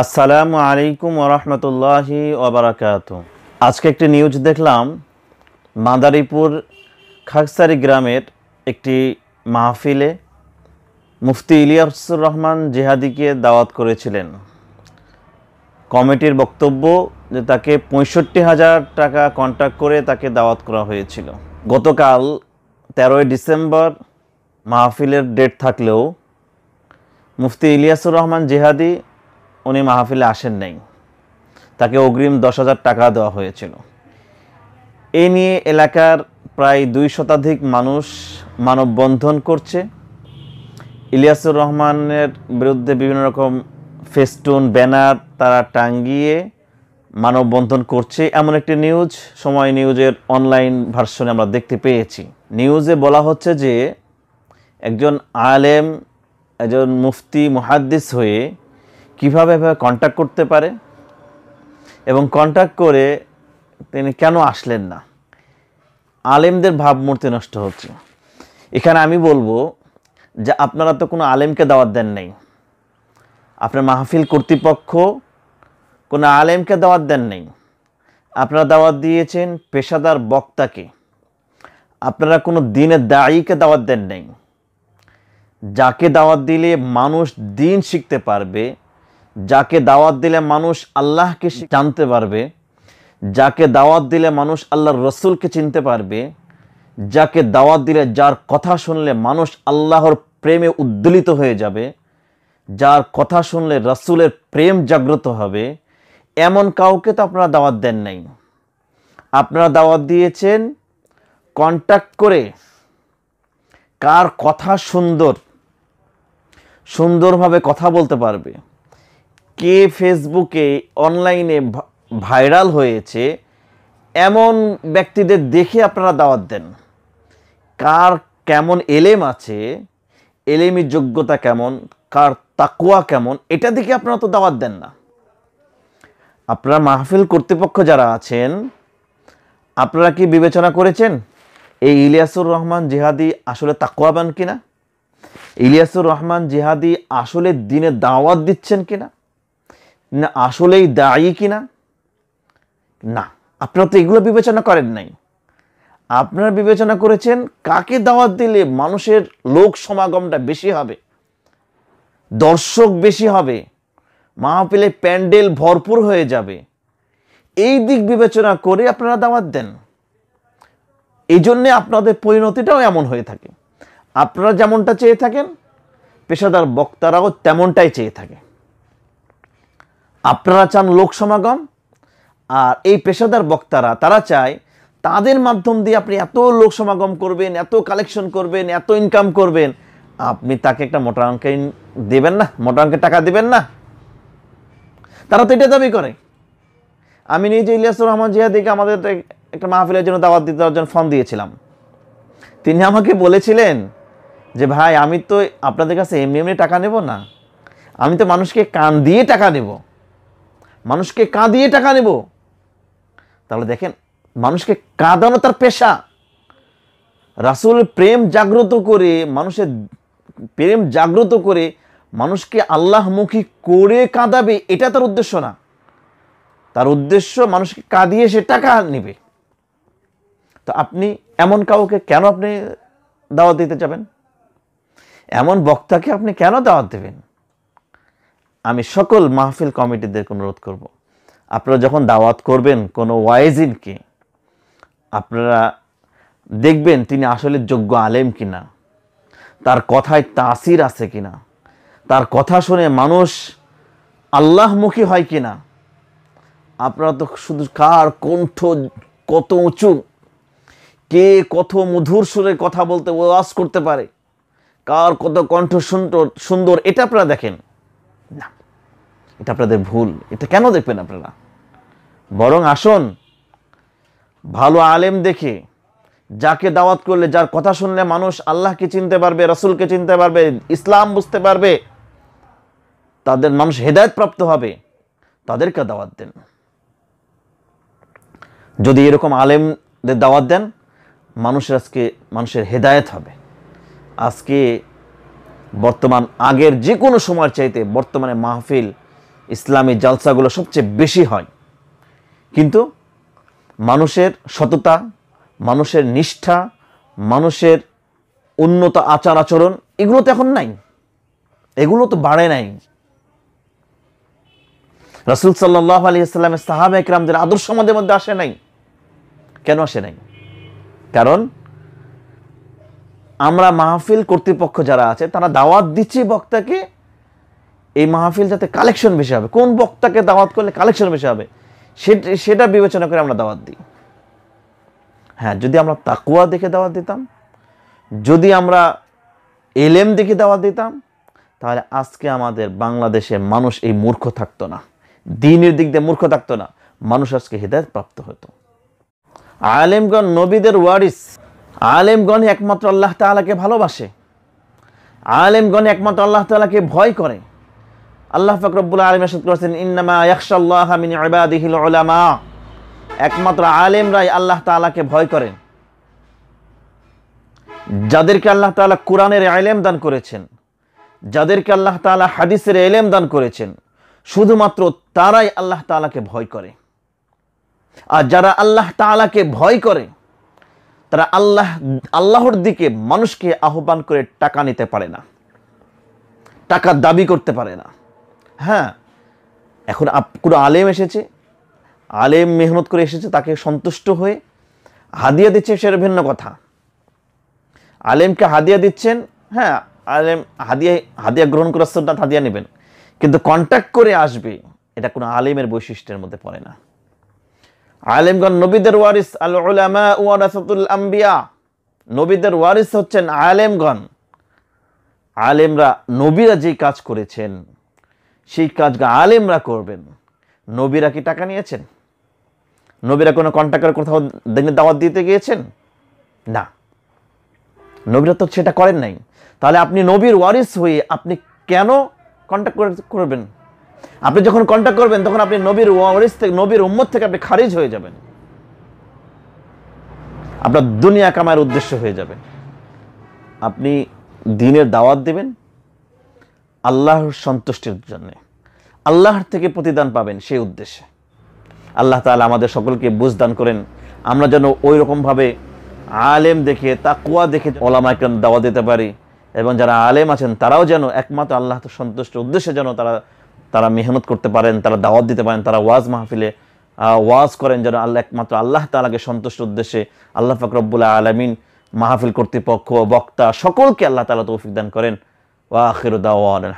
আসসালামু আলাইকুম ওরহমতুল্লাহি ওবারাকাতু। আজকে একটি নিউজ দেখলাম, মাদারীপুর খাগসারি গ্রামের একটি মাহফিলে মুফতি ইলিয়াসুর রহমান জিহাদিকে দাওয়াত করেছিলেন। কমিটির বক্তব্য যে তাকে ৬৫,০০০ টাকা কন্ট্যাক্ট করে তাকে দাওয়াত করা হয়েছিল। গতকাল ১৩ই ডিসেম্বর মাহফিলের ডেট থাকলেও মুফতি ইলিয়াসুর রহমান জিহাদি উনি মাহফিলে আসেন নাই, তাকে অগ্রিম ১০,০০০ টাকা দেওয়া হয়েছিল। এ নিয়ে এলাকার প্রায় ২ শতাধিক মানুষ মানববন্ধন করছে। ইলিয়াসুর রহমানের বিরুদ্ধে বিভিন্ন রকম ফেস্টুন ব্যানার তারা টাঙ্গিয়ে মানববন্ধন করছে, এমন একটি নিউজ সময় নিউজের অনলাইন ভার্সনে আমরা দেখতে পেয়েছি। নিউজে বলা হচ্ছে যে একজন আলেম, একজন মুফতি মুহাদ্দিস হয়ে কীভাবে কন্ট্যাক্ট করতে পারে এবং কন্ট্যাক্ট করে তিনি কেন আসলেন না। আলেমদের ভাবমূর্তি নষ্ট হচ্ছে। এখানে আমি বলবো যে আপনারা তো কোনো আলেমকে দাওয়াত দেন নাই, আপনার মাহফিল কর্তৃপক্ষ কোনো আলেমকে দাওয়াত দেন নাই, আপনারা দাওয়াত দিয়েছেন পেশাদার বক্তাকে। আপনারা কোনো দিনের দায়ীকে দাওয়াত দেন নাই, যাকে দাওয়াত দিলে মানুষ দিন শিখতে পারবে, যাকে দাওয়াত দিলে মানুষ আল্লাহকে জানতে পারবে, যাকে দাওয়াত দিলে মানুষ আল্লাহর রসুলকে চিনতে পারবে, যাকে দাওয়াত দিলে যার কথা শুনলে মানুষ আল্লাহর প্রেমে উদ্বেলিত হয়ে যাবে, যার কথা শুনলে রসুলের প্রেম জাগ্রত হবে, এমন কাউকে তো আপনারা দাওয়াত দেন নাই। আপনারা দাওয়াত দিয়েছেন কন্ট্যাক্ট করে কার কথা সুন্দরভাবে কথা বলতে পারবে, কে ফেসবুকে অনলাইনে ভাইরাল হয়েছে, এমন ব্যক্তিদের দেখে আপনারা দাওয়াত দেন। কার কেমন এলেম আছে, এলেমি যোগ্যতা কেমন, কার তাকওয়া কেমন, এটা দেখে আপনারা তো দাওয়াত দেন না। আপনারা মাহফিল কর্তৃপক্ষ যারা আছেন, আপনারা কি বিবেচনা করেছেন এই ইলিয়াসুর রহমান জিহাদি আসলে তাকওয়াবান কিনা? ইলিয়াসুর রহমান জিহাদি আসলে দিনে দাওয়াত দিচ্ছেন কিনা, না আসলেই দায়ী কিনা? না, আপনারা তো এগুলো বিবেচনা করেন নাই। আপনারা বিবেচনা করেছেন কাকে দাওয়াত দিলে মানুষের লোক সমাগমটা বেশি হবে, দর্শক বেশি হবে, মাহফিলে প্যান্ডেল ভরপুর হয়ে যাবে, এই দিক বিবেচনা করে আপনারা দাওয়াত দেন। এই জন্যে আপনাদের পরিণতিটাও এমন হয়ে থাকে। আপনারা যেমনটা চেয়ে থাকেন, পেশাদার বক্তারাও তেমনটাই চেয়ে থাকে। আপনারা চান লোক সমাগম, আর এই পেশাদার বক্তারা তারা চায় তাদের মাধ্যম দিয়ে আপনি এত লোক সমাগম করবেন, এত কালেকশন করবেন, এত ইনকাম করবেন, আপনি তাকে একটা মোটা অঙ্কে দেবেন না, মোটা অঙ্কের টাকা দেবেন না। তারা তো এটা দাবি করে। আমি নিজে ইলিয়াসুর রহমান জিহাদিকে আমাদের একটা মাহফিলের জন্য দাওয়াত দিতে যাওয়ার জন্য ফোন দিয়েছিলাম। তিনি আমাকে বলেছিলেন যে ভাই, আমি তো আপনাদের কাছে এমনি এমনি টাকা নেব না, আমি তো মানুষকে কান দিয়ে টাকা নেব, মানুষকে কাঁদিয়ে টাকা নেব। তাহলে দেখেন, মানুষকে কাঁদানো তার পেশা। রাসূল প্রেম জাগ্রত করে, মানুষের প্রেম জাগ্রত করে মানুষকে আল্লাহমুখী করে কাঁদাবে, এটা তার উদ্দেশ্য না। তার উদ্দেশ্য মানুষকে কাঁদিয়ে সে টাকা নেবে। তো আপনি এমন কাউকে কেন আপনি দাওয়াত দিতে যাবেন? এমন বক্তাকে আপনি কেন দাওয়াত দেবেন? আমি সকল মাহফিল কমিটিদের অনুরোধ করব, আপনারা যখন দাওয়াত করবেন কোনো ওয়াইজিনকে, আপনারা দেখবেন তিনি আসলে যোগ্য আলেম কিনা, তার কথায় তাসির আছে কিনা, তার কথা শুনে মানুষ আল্লাহমুখী হয় কিনা। আপনারা তো শুধু কার কণ্ঠ কত উঁচু, কে কত মধুর সুরে কথা বলতে ওয়াজ করতে পারে, কার কত কণ্ঠ সুন্দর, এটা আপনারা দেখেন না। এটা আপনাদের ভুল। এটা কেন দেখবেন আপনারা? বরং আসুন ভালো আলেম দেখে, যাকে দাওয়াত করলে, যার কথা শুনলে মানুষ আল্লাহকে চিনতে পারবে, রসুলকে চিনতে পারবে, ইসলাম বুঝতে পারবে, তাদের মানুষ হেদায়েত প্রাপ্ত হবে, তাদেরকে দাওয়াত দেন। যদি এরকম আলেমদের দাওয়াত দেন, মানুষের হেদায়েত হবে। আজকে বর্তমান আগের যে কোনো সময়ের চাইতে বর্তমানে মাহফিল ইসলামী জালসাগুলো সবচেয়ে বেশি হয়, কিন্তু মানুষের সততা, মানুষের নিষ্ঠা, মানুষের উন্নত আচার আচরণ এগুলো তো এখন নাই, এগুলো তো বাড়ে নাই। রাসূল সাল্লাল্লাহু আলাইহি ওয়াসাল্লামের সাহাবা ইকরামদের আদর্শ আমাদের মধ্যে আসে নাই। কেন আসে নাই? কারণ আমরা মাহফিল কর্তৃপক্ষ যারা আছে তারা দাওয়াত দিচ্ছে বক্তাকে, এই মাহফিল যাতে কালেকশন বেশি হবে, কোন বক্তাকে দাওয়াত করলে কালেকশন বেশি হবে সেটা বিবেচনা করে আমরা দাওয়াত দিই। হ্যাঁ, যদি আমরা তাকওয়া দেখে দাওয়াত দিতাম, যদি আমরা এলেম দেখে দাওয়াত দিতাম, তাহলে আজকে আমাদের বাংলাদেশে মানুষ এই মূর্খ থাকতো না, দ্বীনের দিক দিয়ে মূর্খ থাকতো না, মানুষ আজকে হিদায়াত প্রাপ্ত হতো। আলেমগণ নবীদের ওয়ারিস, আলেমগণ একমাত্র আল্লাহ তাআলাকে ভালোবাসে, আলেমগণ একমাত্র আল্লাহ তাআলাকে ভয় করে। আল্লাহ পাক রব্বুল আলামিন ইরশাদ করেছেন, ইন্নামা ইয়াখশাল্লাহা মিন ইবাদিহিল উলামা, একমাত্র আলেমরাই আল্লাহ তাআলাকে ভয় করেন। যাদেরকে আল্লাহ তাআলা কোরআনের ইলম দান করেছেন, যাদেরকে আল্লাহ তাআলা হাদিসের ইলম দান করেছেন, শুধুমাত্র তারাই আল্লাহ তাআলাকে ভয় করে। আর যারা আল্লাহ তাআলাকে ভয় করে তারা আল্লাহর দিকে মানুষকে আহ্বান করে টাকা নিতে পারে না, টাকা দাবি করতে পারে না। হ্যাঁ, এখন কোনো আলেম এসেছে, আলেম মেহনত করে এসেছে, তাকে সন্তুষ্ট হয়ে হাদিয়া দিচ্ছে, সেটা ভিন্ন কথা। আলেমকে হাদিয়া দিচ্ছেন, হ্যাঁ, আলেম হাদিয়া গ্রহণ করার সুন্নাত, হাদিয়া নেবেন, কিন্তু কন্ট্যাক্ট করে আসবে, এটা কোনো আলেমের বৈশিষ্ট্যের মধ্যে পড়ে না। আলেমগণ নবীদের ওয়ারিস, আল উলামা ওয়ারাসাতুল আম্বিয়া, নবীদের ওয়ারিস হচ্ছেন আলেমগণ। আলেমরা, নবীরা যে কাজ করেছেন সেই কাজ আলেমরা করবেন। নবীরা কি টাকা নিয়েছেন? নবীরা কোনো কন্ট্রাক্টর কোথাও দাওয়াত দিতে গিয়েছেন? না, নবীরা তো সেটা করেন নাই। তাহলে আপনি নবীর ওয়ারিস হয়ে আপনি কেন কন্ট্যাক্ট করবেন? আপনি যখন কন্ট্যাক্ট করবেন তখন আপনি নবীর ওয়ারিস থেকে, নবীর উম্মত থেকে আপনি খারিজ হয়ে যাবেন, আপনার দুনিয়া কামায়ের উদ্দেশ্য হয়ে যাবে। আপনি দ্বীনের দাওয়াত দেবেন আল্লাহর সন্তুষ্টির জন্য, আল্লাহর থেকে প্রতিদান পাবেন সেই উদ্দেশ্যে। আল্লাহ তাআলা আমাদের সকলকে বুঝদান করেন, আমরা যেন ওই রকমভাবে আলেম দেখে, তাকওয়া দেখে ওলামায়ে কেরাম দাওয়াত দিতে পারি, এবং যারা আলেম আছেন তারাও যেন একমাত্র আল্লাহ সন্তুষ্টির উদ্দেশ্যে যেন তারা মেহনত করতে পারেন, তারা দাওয়াত দিতে পারেন, তারা ওয়াজ মাহফিলে ওয়াজ করেন, যেন একমাত্র আল্লাহ তাআলাকে সন্তুষ্টির উদ্দেশ্যে। আল্লাহ পাক রব্বুল আলামিন মাহফিল কর্তৃপক্ষ, বক্তা সকলকে আল্লাহ তাআলা তৌফিক দান করেন। ওয়া আখিরু দাওয়ানা